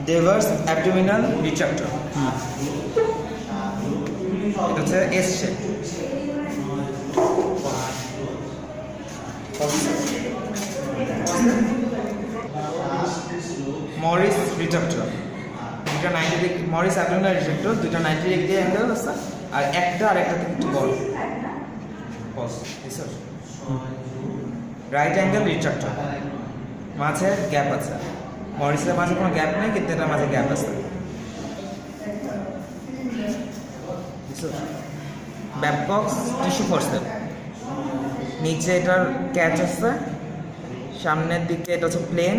ডেভার্স abdominal retractor. এটা হচ্ছে S shape. Morris retractor, দুটা 90 ডিগ্রি। মরিস অ্যাবডোমিনাল রিট্রাক্টর দুটা 90 ডিগ্রি অ্যাঙ্গেল আছে, আর একটা থেকে একটু বড়। রাইট অ্যাঙ্গেল রিট্রাক্টর, মাঝে গ্যাপ আছে। মরিসের মাঝে কোনো গ্যাপ নেই, কিন্তু এটার মাঝে গ্যাপ আছে। ব্যাবকক্স টিস্যু ফোর্সেপ, নিচে এটার ক্যাচ আছে, সামনের দিকে এটা হচ্ছে প্লেন,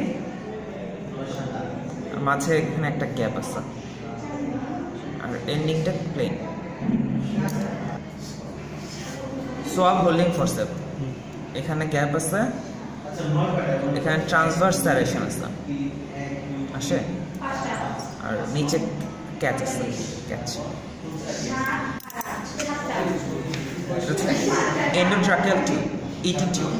মাঝে এখানে একটা গ্যাপ আছে, আর এন্ডিংটা প্লেন। সোয়াব হোল্ডিং ফোর্সেপ, এখানে গ্যাপ আছে, এখানে ট্রান্সভার্স সারেশন আসে, আর নিচে ক্যাচ আছে, catch. Endotracheal tube, ET tube.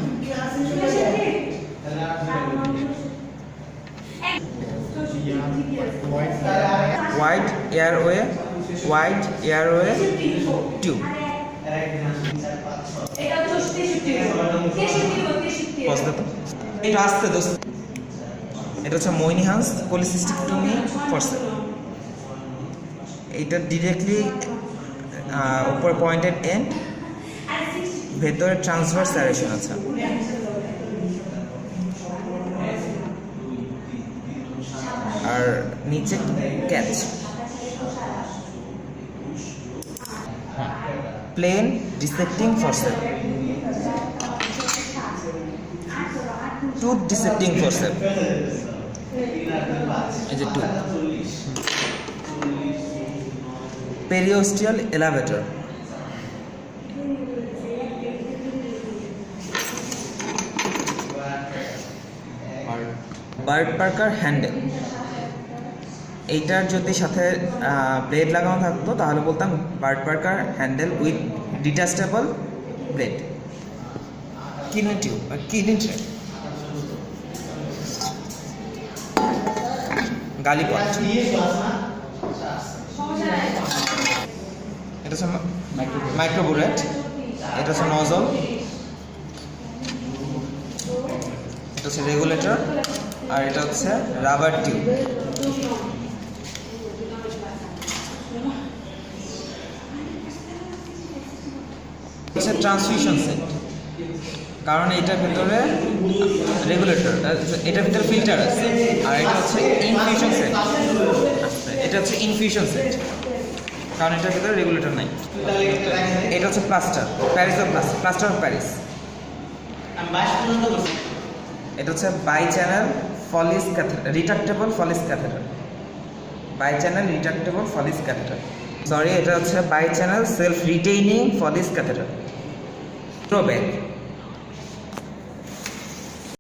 Wide airway tube. এটা আসছে দোস্ত, এটা হচ্ছে মইনিহান্স পলিসিস্টিকটমি ফোর্সেপ। এটা ডিরেক্টলি উপরে পয়েন্টেড এন্ড, ভেতরে ট্রান্সভার্স সারেশন আছে। আর নিচে catch. Plain dissecting forceps, tooth dissecting forceps, এই যে tooth. Periosteal elevator, Bard Parker handle. এইটার যদি সাথে ব্লেড লাগানো থাকতো তাহলে বলতাম Bard Parker handle with detachable blade. Kidney tube আর কিডনি ট্রে। গালিপট, এটা হচ্ছে মাইক্রোবুলেট, এটা হচ্ছে নজল, এটা হচ্ছে রেগুলেটর, আর এটা হচ্ছে রাবার টিউব। হচ্ছে ট্রান্সফিউশন সেট, কারণ এটার ভিতরে রেগুলেটর, এটার ভিতরে ফিল্টার আছে। আর এটা হচ্ছে ইনফিউশন সেট, এটা হচ্ছে ইনফিউশন সেট, কারণ এটার ভিতরে রেগুলেটর নাই। এটা হচ্ছে প্লাস্টার, প্লাস্টার অফ প্যারিস। এটা হচ্ছে bi channel Foley's catheter, retractable Foley's catheter, bi channel retractable Foley's catheter. Sorry, এটা হচ্ছে bi channel self retaining Foley's catheter. প্রোব্যাগ,